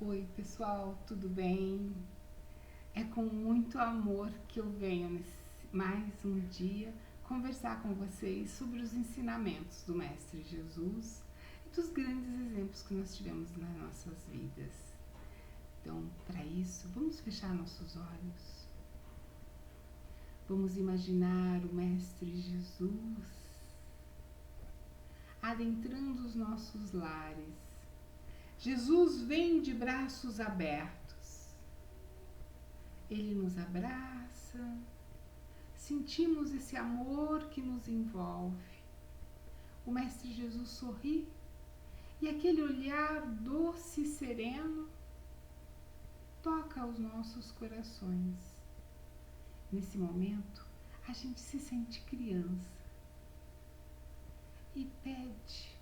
Oi, pessoal, tudo bem? É com muito amor que eu venho nesse mais um dia conversar com vocês sobre os ensinamentos do Mestre Jesus e dos grandes exemplos que nós tivemos nas nossas vidas. Então, para isso, vamos fechar nossos olhos. Vamos imaginar o Mestre Jesus adentrando os nossos lares. Jesus vem de braços abertos. Ele nos abraça, sentimos esse amor que nos envolve. O Mestre Jesus sorri e aquele olhar doce e sereno toca os nossos corações. Nesse momento, a gente se sente criança e pede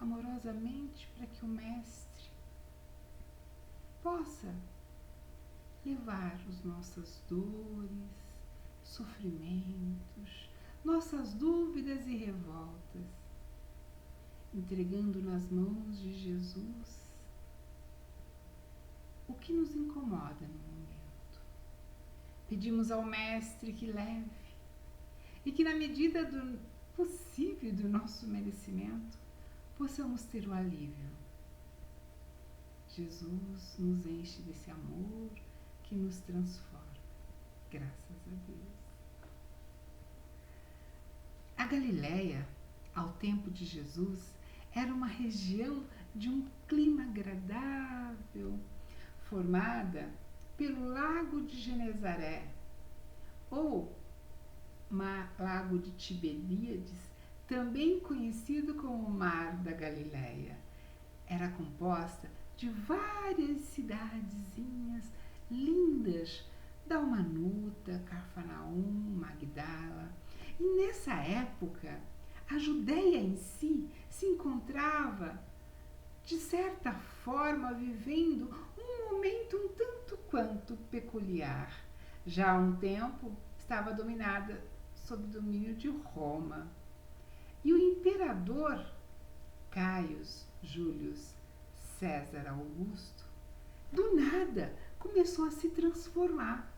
amorosamente para que o Mestre possa levar as nossas dores, sofrimentos, nossas dúvidas e revoltas, entregando nas mãos de Jesus o que nos incomoda no momento. Pedimos ao Mestre que leve e que, na medida do possível do nosso merecimento, possamos ter o alívio. Jesus nos enche desse amor que nos transforma, graças a Deus. A Galileia, ao tempo de Jesus, era uma região de um clima agradável, formada pelo Lago de Genezaré, ou Lago de Tiberíades, também conhecido como Mar da Galileia. Era composta de várias cidadezinhas lindas, Dalmanuta, Cafarnaum, Magdala. E nessa época, a Judéia em si se encontrava, de certa forma, vivendo um momento um tanto quanto peculiar. Já há um tempo estava dominada sob o domínio de Roma. E o imperador Caio Júlio César Augusto, do nada, começou a se transformar.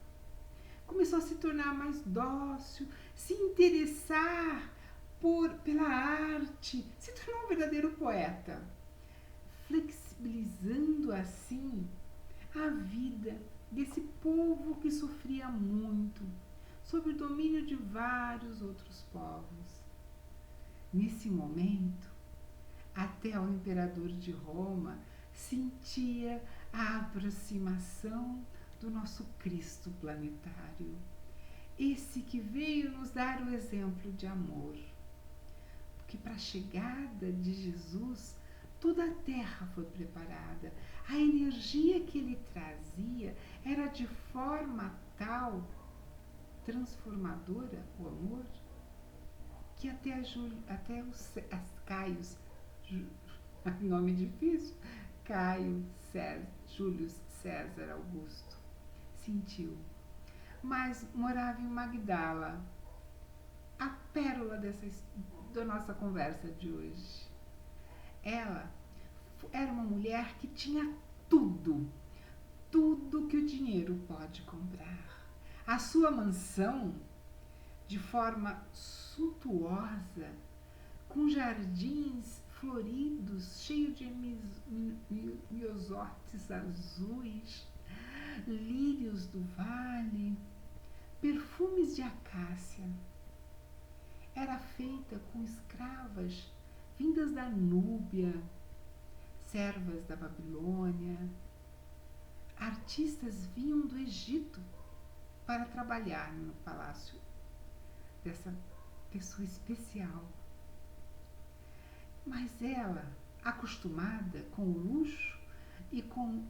Começou a se tornar mais dócil, se interessar pela arte, se tornou um verdadeiro poeta, flexibilizando assim a vida desse povo que sofria muito, sob o domínio de vários outros povos. Nesse momento, até o imperador de Roma sentia a aproximação do nosso Cristo planetário, esse que veio nos dar o exemplo de amor. Porque para a chegada de Jesus, toda a terra foi preparada. A energia que ele trazia era de forma tal, transformadora, o amor, que até os Caios, nome difícil, Caio Júlio César Augusto, sentiu. Mas morava em Magdala, a pérola da nossa conversa de hoje. Ela era uma mulher que tinha tudo que o dinheiro pode comprar. A sua mansão, de forma suntuosa, com jardins floridos, cheios de miosótis azuis, lírios do vale, perfumes de acácia. Era feita com escravas vindas da Núbia, servas da Babilônia. Artistas vinham do Egito para trabalhar no palácio dessa pessoa especial. Mas ela, acostumada com o luxo e com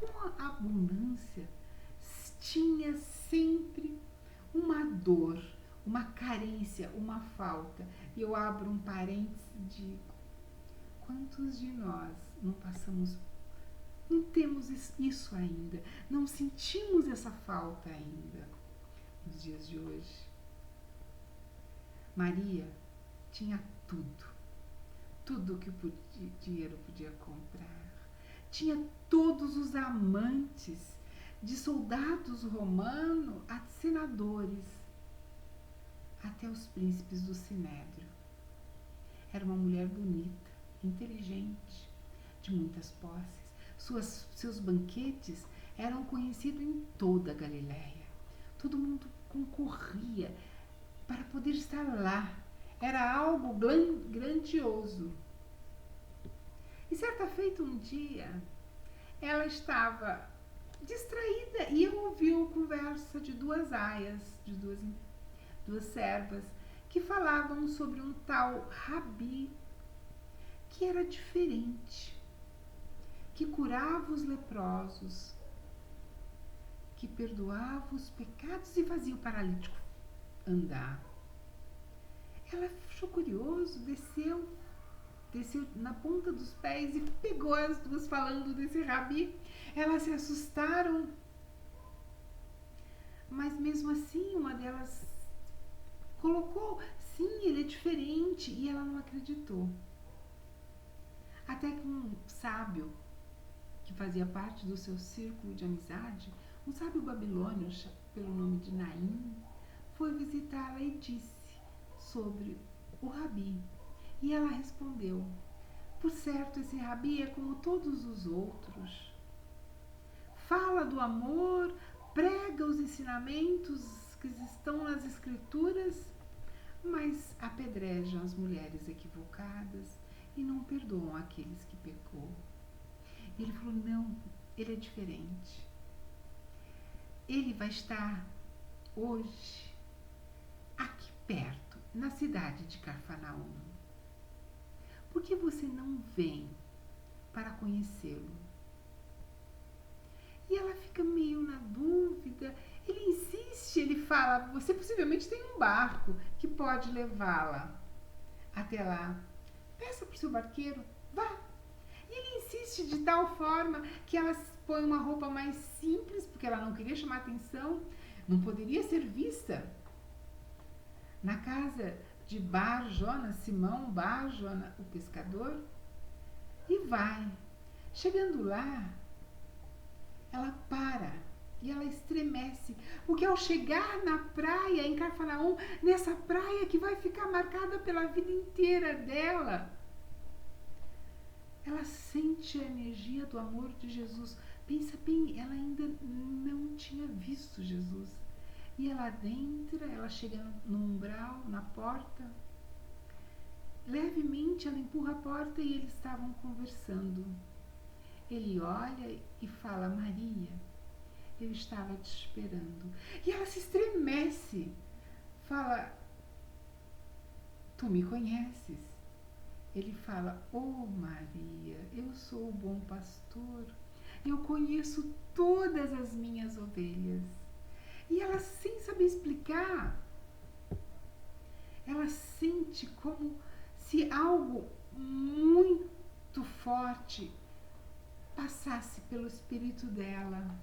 a abundância, tinha sempre uma dor, uma carência, uma falta. E eu abro um parênteses e digo: quantos de nós não temos isso ainda, não sentimos essa falta ainda nos dias de hoje? Maria tinha tudo que o dinheiro podia comprar. tinha todos os amantes, de soldados romanos a senadores, até os príncipes do Sinédrio. Era uma mulher bonita, inteligente, de muitas posses. Seus banquetes eram conhecidos em toda a Galiléia. Todo mundo concorria para poder estar lá. Era algo grandioso. E certa feita um dia, ela estava distraída e ouviu a conversa de duas aias, de duas servas, que falavam sobre um tal Rabi, que era diferente, que curava os leprosos, que perdoava os pecados e fazia o paralítico andar. Ela achou curioso, desceu na ponta dos pés e pegou as duas falando desse Rabi. Elas se assustaram, mas mesmo assim uma delas colocou, sim, ele é diferente, e ela não acreditou. Até que um sábio, que fazia parte do seu círculo de amizade, um sábio babilônio pelo nome de Naim, foi visitá-la e disse sobre o Rabi. E ela respondeu: por certo, esse Rabi é como todos os outros. Fala do amor, prega os ensinamentos que estão nas escrituras, mas apedrejam as mulheres equivocadas e não perdoam aqueles que pecou. E ele falou: não, ele é diferente. Ele vai estar hoje aqui perto, na cidade de Cafarnaum. Por que você não vem para conhecê-lo? E ela fica meio na dúvida. Ele insiste, ele fala: você possivelmente tem um barco que pode levá-la até lá. Peça para o seu barqueiro, vá. E ele insiste de tal forma que ela põe uma roupa mais simples, porque ela não queria chamar atenção, não poderia ser vista. Na casa de Bar-Jonas, Simão Bar-Jonas, o pescador, e vai. Chegando lá, ela para e ela estremece, porque ao chegar na praia, em Cafarnaum, nessa praia que vai ficar marcada pela vida inteira dela, ela sente a energia do amor de Jesus. Pensa bem, ela ainda não tinha visto Jesus. E ela adentra, ela chega no umbral, na porta. Levemente ela empurra a porta e eles estavam conversando. Ele olha e fala: Maria, eu estava te esperando. E ela se estremece. Fala: tu me conheces? Ele fala: oh Maria, eu sou o bom pastor. Eu conheço todas as minhas ovelhas. E ela, sem saber explicar, ela sente como se algo muito forte passasse pelo espírito dela.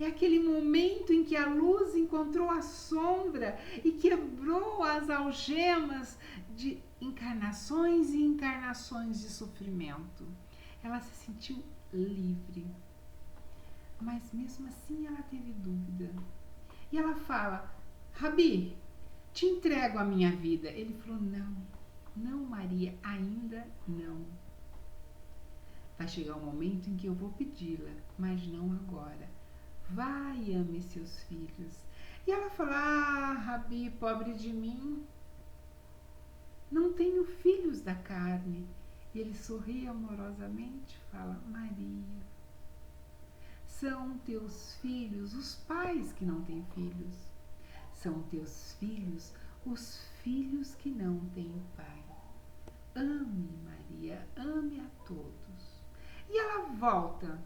É aquele momento em que a luz encontrou a sombra e quebrou as algemas de encarnações e encarnações de sofrimento. Ela se sentiu livre. Mas mesmo assim ela teve dúvida. E ela fala: Rabi, te entrego a minha vida. Ele falou: não Maria, ainda não. Vai chegar um momento em que eu vou pedi-la, mas não agora. Vai e ame seus filhos. E ela fala: ah, Rabi, pobre de mim, não tenho filhos da carne. E ele sorri amorosamente e fala: Maria, são teus filhos os pais que não têm filhos. São teus filhos os filhos que não têm pai. Ame, Maria, ame a todos. E ela volta.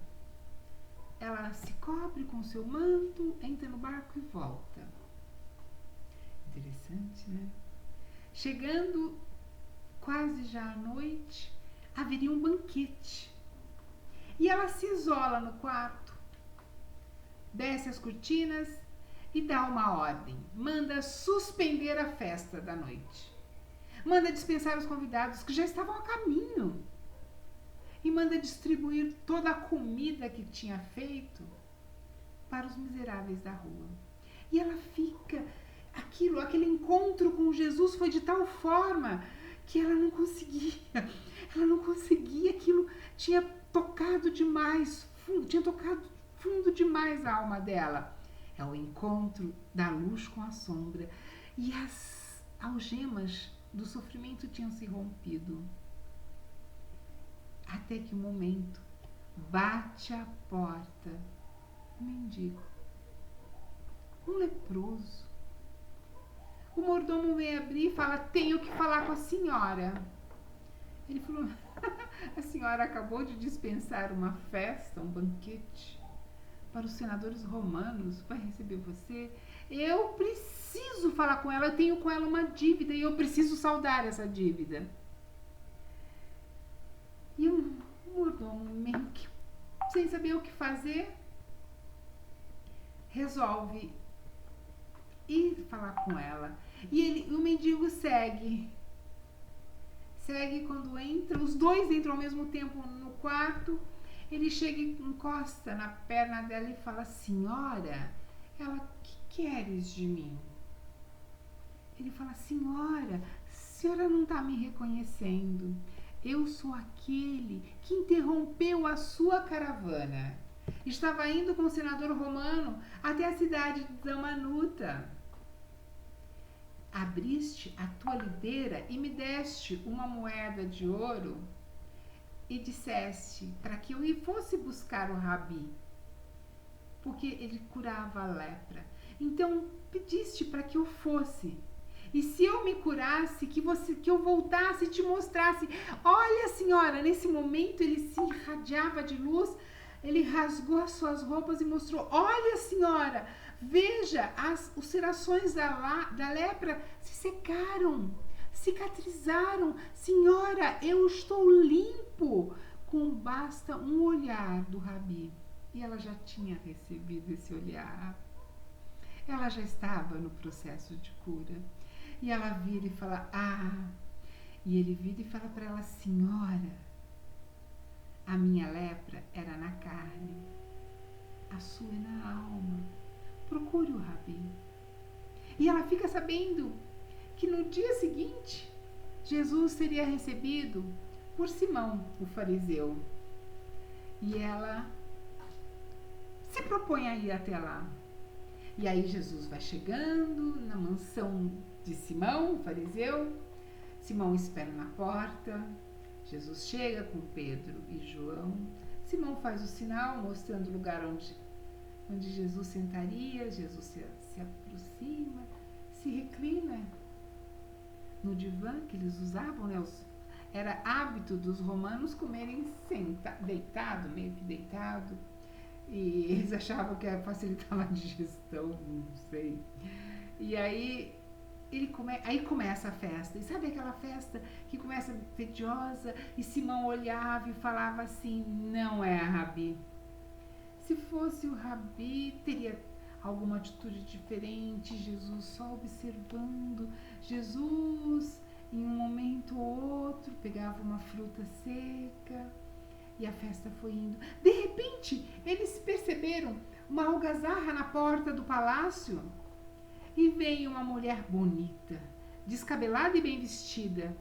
Ela se cobre com seu manto, entra no barco e volta. Interessante, né? Chegando quase já à noite, haveria um banquete. E ela se isola no quarto, desce as cortinas e dá uma ordem. Manda suspender a festa da noite. Manda dispensar os convidados que já estavam a caminho. e manda distribuir toda a comida que tinha feito para os miseráveis da rua. E ela fica, aquele encontro com Jesus foi de tal forma que ela não conseguia, aquilo tinha tocado demais, tinha tocado fundo demais a alma dela. É o encontro da luz com a sombra. E as algemas do sofrimento tinham se rompido. Até que um momento bate a porta um mendigo, um leproso. O mordomo veio abrir e fala: tenho que falar com a senhora. Ele falou: a senhora acabou de dispensar uma festa, um banquete para os senadores romanos, vai receber você. Eu preciso falar com ela, eu tenho com ela uma dívida e eu preciso saldar essa dívida. E o mordomo, meio que sem saber o que fazer, resolve ir falar com ela. E o mendigo segue quando entra, os dois entram ao mesmo tempo no quarto. Ele chega e encosta na perna dela e fala: senhora, ela, que queres de mim? Ele fala: senhora, a senhora não está me reconhecendo. Eu sou aquele que interrompeu a sua caravana. Estava indo com o senador romano até a cidade de Damanuta. Abriste a tua lideira e me deste uma moeda de ouro e disseste para que eu fosse buscar o Rabi, porque ele curava a lepra. Então pediste para que eu fosse. E se eu me curasse, que eu voltasse e te mostrasse. Olha, senhora, nesse momento ele se irradiava de luz, ele rasgou as suas roupas e mostrou: olha, senhora, veja, as ulcerações da lepra se secaram, cicatrizaram. Senhora, eu estou limpo. Basta um olhar do Rabi. E ela já tinha recebido esse olhar. Ela já estava no processo de cura. E ela vira e fala: e ele vira e fala para ela: senhora, a minha lepra era na carne, a sua é na alma. Procure o Rabi. E ela fica sabendo que no dia seguinte Jesus seria recebido por Simão, o fariseu. E ela se propõe a ir até lá. E aí Jesus vai chegando na mansão de Simão, o fariseu. Simão espera na porta. Jesus chega com Pedro e João. Simão faz o sinal, mostrando o lugar onde Jesus sentaria. Jesus se aproxima, se reclina no divã que eles usavam, né? Era hábito dos romanos comerem deitado, meio que deitado. E eles achavam que facilitava a digestão, não sei. E aí começa a festa. E sabe aquela festa que começa tediosa? E Simão olhava e falava assim: não é a Rabi. Se fosse o Rabi, teria alguma atitude diferente. Jesus só observando. Jesus, em um momento ou outro, pegava uma fruta seca. E a festa foi indo. De repente, eles perceberam uma algazarra na porta do palácio. E veio uma mulher bonita, descabelada e bem vestida,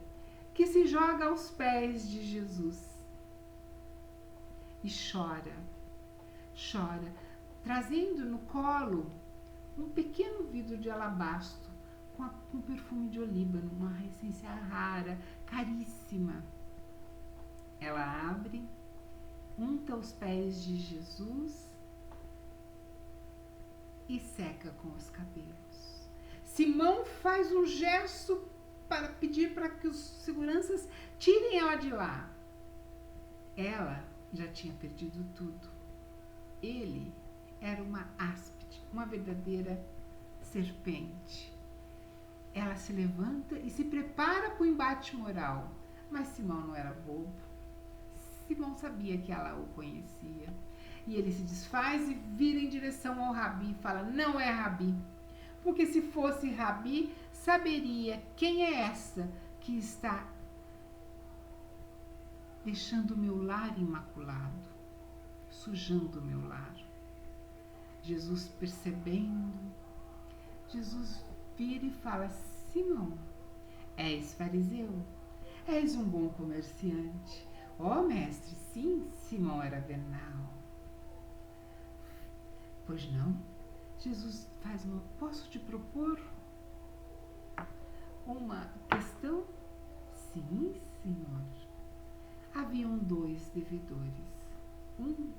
que se joga aos pés de Jesus. E chora, trazendo no colo um pequeno vidro de alabastro com perfume de olíbano, uma essência rara, caríssima. Ela abre, unta os pés de Jesus e seca com os cabelos. Simão faz um gesto para pedir para que os seguranças tirem ela de lá. Ela já tinha perdido tudo. Ele era uma áspide, uma verdadeira serpente. Ela se levanta e se prepara para o embate moral. Mas Simão não era bobo. Simão sabia que ela o conhecia. E ele se desfaz e vira em direção ao Rabi e fala: não é Rabi. Porque se fosse Rabi, saberia quem é essa que está deixando o meu lar imaculado, sujando o meu lar. Jesus percebendo, Jesus vira e fala: Simão, és fariseu? És um bom comerciante? Ó, mestre, sim, Simão era venal. Pois não? Jesus faz uma... Posso te propor uma questão? Sim, senhor. Haviam 2 devedores. Um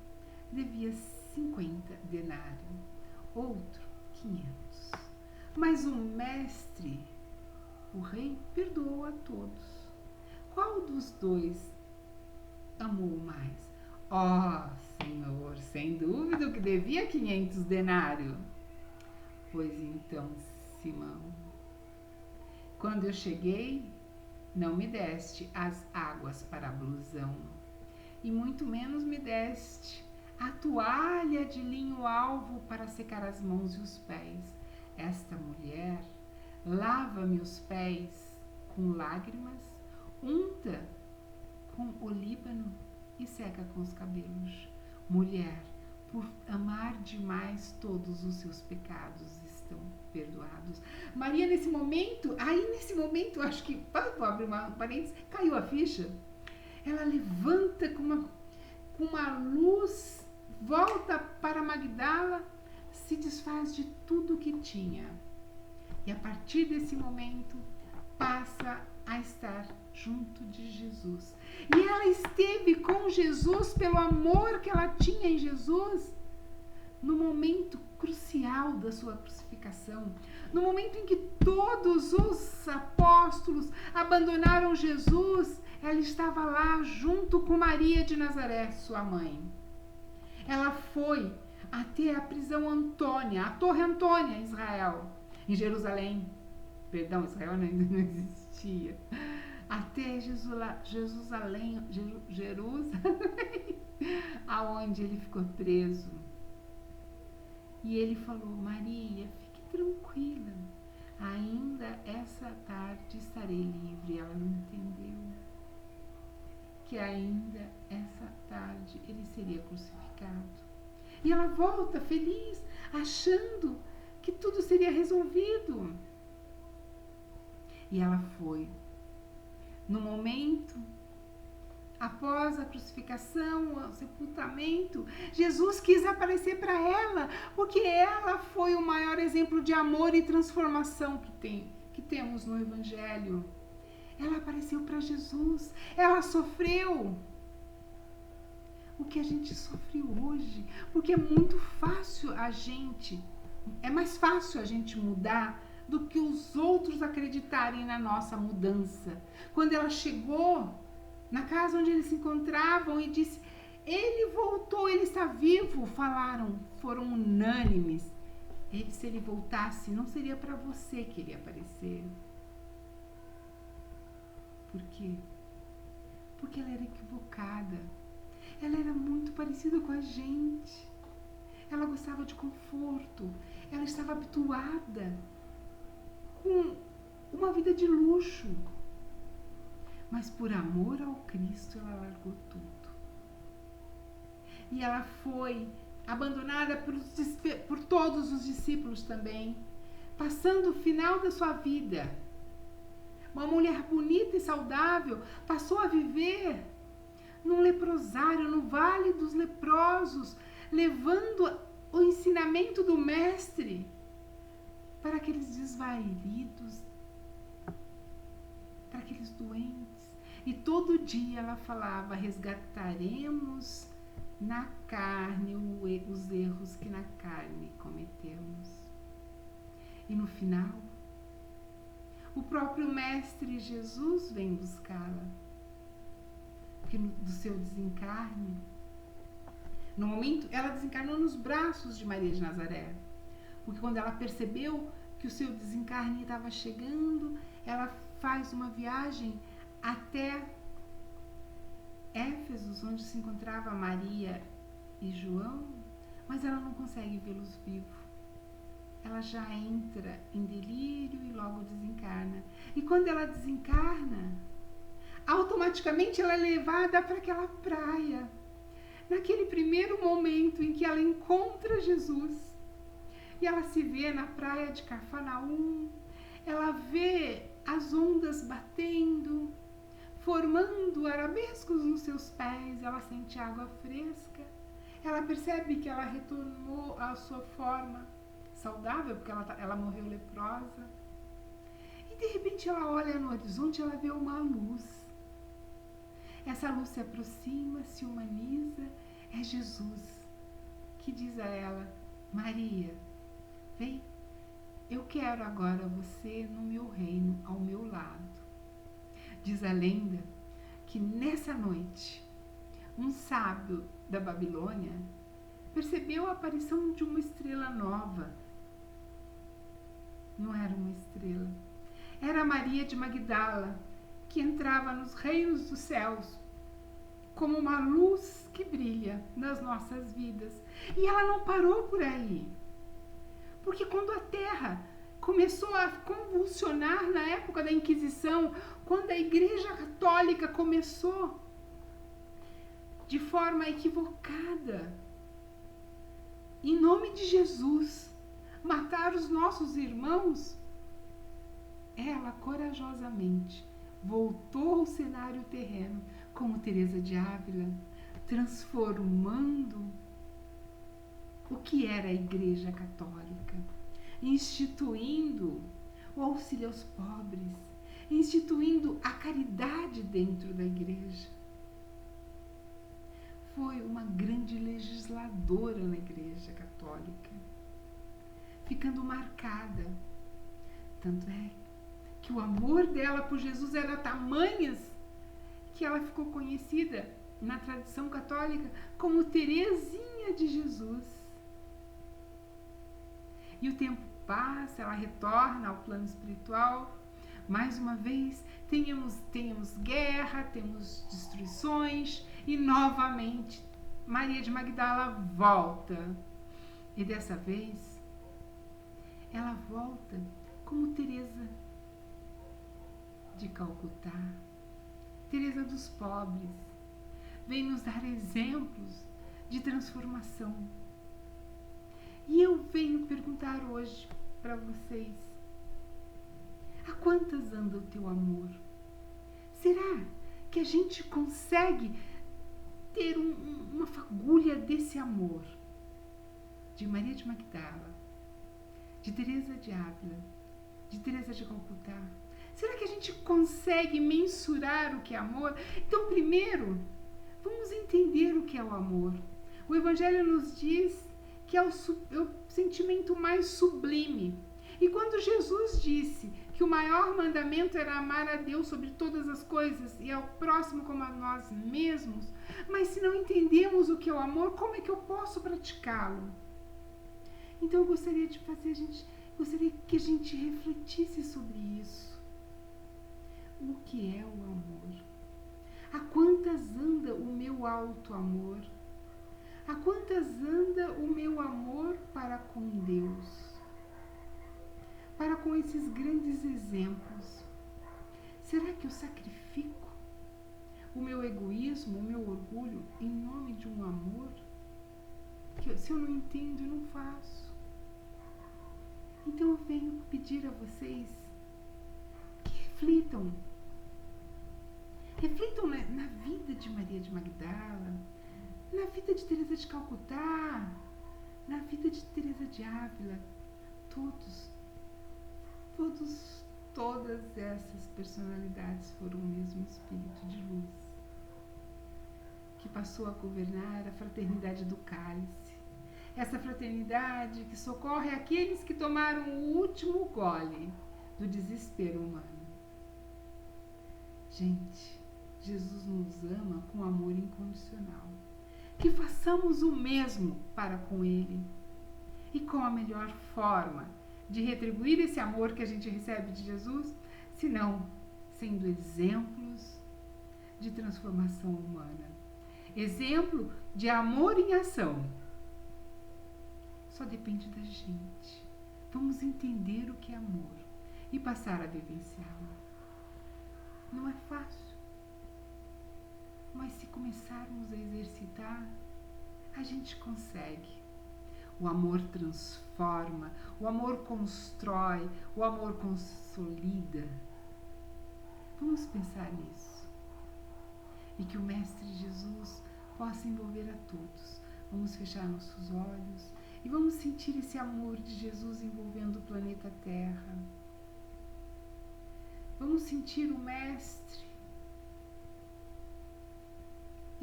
devia 50 denários, outro 500. Mas o mestre, o rei, perdoou a todos. Qual dos 2 amou mais? Ó, senhor, sem dúvida o que devia 500 denários. Pois então, Simão, quando eu cheguei, não me deste as águas para a blusão, e muito menos me deste a toalha de linho alvo para secar as mãos e os pés. Esta mulher lava-me os pés com lágrimas, unta com olíbano e seca com os cabelos. Mulher, por amar demais, todos os seus pecados estão perdoados. Maria, nesse momento, acho que, vou abrir um parênteses, caiu a ficha. Ela levanta com uma luz, volta para Magdala, se desfaz de tudo que tinha. E a partir desse momento, passa a estar junto de Jesus. E ela esteve com Jesus pelo amor que ela tinha em Jesus no momento crucial da sua crucificação, no momento em que todos os apóstolos abandonaram Jesus, ela estava lá junto com Maria de Nazaré, sua mãe. Ela foi até a prisão Antônia, a Torre Antônia, em Israel, em Jerusalém. Perdão, Israel ainda não existia. Até Jerusalém, aonde ele ficou preso. E ele falou: Maria, fique tranquila, ainda essa tarde estarei livre. Ela não entendeu que ainda essa tarde ele seria crucificado. E ela volta feliz, achando que tudo seria resolvido. E ela foi. No momento, após a crucificação, o sepultamento, Jesus quis aparecer para ela, porque ela foi o maior exemplo de amor e transformação que temos no Evangelho. Ela apareceu para Jesus, ela sofreu o que a gente sofre hoje, porque é muito fácil é mais fácil a gente mudar do que os outros acreditarem na nossa mudança. Quando ela chegou na casa onde eles se encontravam e disse: ele voltou, ele está vivo, foram unânimes. Se ele voltasse, não seria para você que ele ia aparecer. Por quê? Porque ela era equivocada. Ela era muito parecida com a gente. Ela gostava de conforto. Ela estava habituada com uma vida de luxo. Mas por amor ao Cristo, ela largou tudo. E ela foi abandonada por todos os discípulos também, passando o final da sua vida. Uma mulher bonita e saudável passou a viver num leprosário, no Vale dos Leprosos, levando o ensinamento do Mestre para aqueles desvairidos, para aqueles doentes. E todo dia ela falava: resgataremos na carne os erros que na carne cometemos. E no final, o próprio Mestre Jesus vem buscá-la, porque do seu desencarne, no momento, ela desencarnou nos braços de Maria de Nazaré, porque quando ela percebeu que o seu desencarne estava chegando, ela faz uma viagem até Éfeso, onde se encontrava Maria e João, mas ela não consegue vê-los vivos. Ela já entra em delírio e logo desencarna. E quando ela desencarna, automaticamente ela é levada para aquela praia. Naquele primeiro momento em que ela encontra Jesus, e ela se vê na praia de Cafarnaum, ela vê as ondas batendo, formando arabescos nos seus pés, ela sente água fresca, ela percebe que ela retornou à sua forma saudável, porque ela morreu leprosa. E de repente ela olha no horizonte, ela vê uma luz. Essa luz se aproxima, se humaniza, é Jesus que diz a ela: Maria, vem, eu quero agora você no meu reino, ao meu lado. Diz a lenda que nessa noite, um sábio da Babilônia percebeu a aparição de uma estrela nova. Não era uma estrela, era Maria de Magdala, que entrava nos reinos dos céus como uma luz que brilha nas nossas vidas. E ela não parou por aí, porque quando a terra começou a convulsionar na época da Inquisição, quando a Igreja Católica começou de forma equivocada, em nome de Jesus, matar os nossos irmãos, ela corajosamente voltou ao cenário terreno, como Teresa de Ávila, transformando o que era a Igreja Católica, instituindo o auxílio aos pobres, instituindo a caridade dentro da Igreja. Foi uma grande legisladora na Igreja Católica, ficando marcada. Tanto é que o amor dela por Jesus era tamanhas que ela ficou conhecida na tradição católica como Teresinha de Jesus. E o tempo passa, ela retorna ao plano espiritual. Mais uma vez, tenhamos guerra, temos destruições, e novamente Maria de Magdala volta. E dessa vez, ela volta como Teresa de Calcutá, Teresa dos pobres, vem nos dar exemplos de transformação. E eu venho perguntar hoje para vocês: a quantas anda o teu amor? Será que a gente consegue ter uma fagulha desse amor de Maria de Magdala, de Teresa de Ávila, de Teresa de Calcutá? Será que a gente consegue mensurar o que é amor? Então, primeiro, vamos entender o que é o amor. O Evangelho nos diz que é o sentimento mais sublime. E quando Jesus disse que o maior mandamento era amar a Deus sobre todas as coisas e ao próximo como a nós mesmos, mas se não entendemos o que é o amor, como é que eu posso praticá-lo? Então eu gostaria que a gente refletisse sobre isso. O que é o amor? A quantas anda o meu alto amor? A quantas anda o meu amor para com Deus? Para com esses grandes exemplos? Será que eu sacrifico o meu egoísmo, o meu orgulho em nome de um amor que, se eu não entendo, eu não faço? Então eu venho pedir a vocês que reflitam na vida de Maria de Magdala, na vida de Teresa de Calcutá, na vida de Teresa de Ávila. Todas essas personalidades foram o mesmo espírito de luz que passou a governar a fraternidade do cálice. Essa fraternidade que socorre aqueles que tomaram o último gole do desespero humano. Gente, Jesus nos ama com amor incondicional. Que façamos o mesmo para com Ele. E qual a melhor forma de retribuir esse amor que a gente recebe de Jesus, senão sendo exemplos de transformação humana. Exemplo de amor em ação. Só depende da gente. Vamos entender o que é amor e passar a vivenciá-lo. Não é fácil, mas se começarmos a exercitar, a gente consegue. O amor transforma, o amor constrói, o amor consolida. Vamos pensar nisso. E que o Mestre Jesus possa envolver a todos. Vamos fechar nossos olhos e vamos sentir esse amor de Jesus envolvendo o planeta Terra. Vamos sentir o Mestre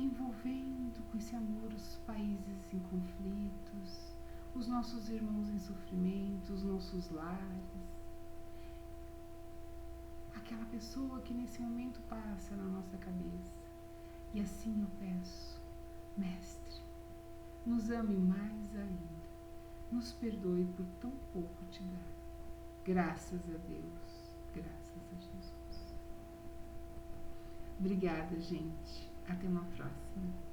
envolvendo com esse amor os países em conflitos, os nossos irmãos em sofrimento, os nossos lares. Aquela pessoa que nesse momento passa na nossa cabeça. E assim eu peço, Mestre, nos ame mais ainda, nos perdoe por tão pouco te dar. Graças a Deus, graças a Jesus. Obrigada, gente. Até uma próxima.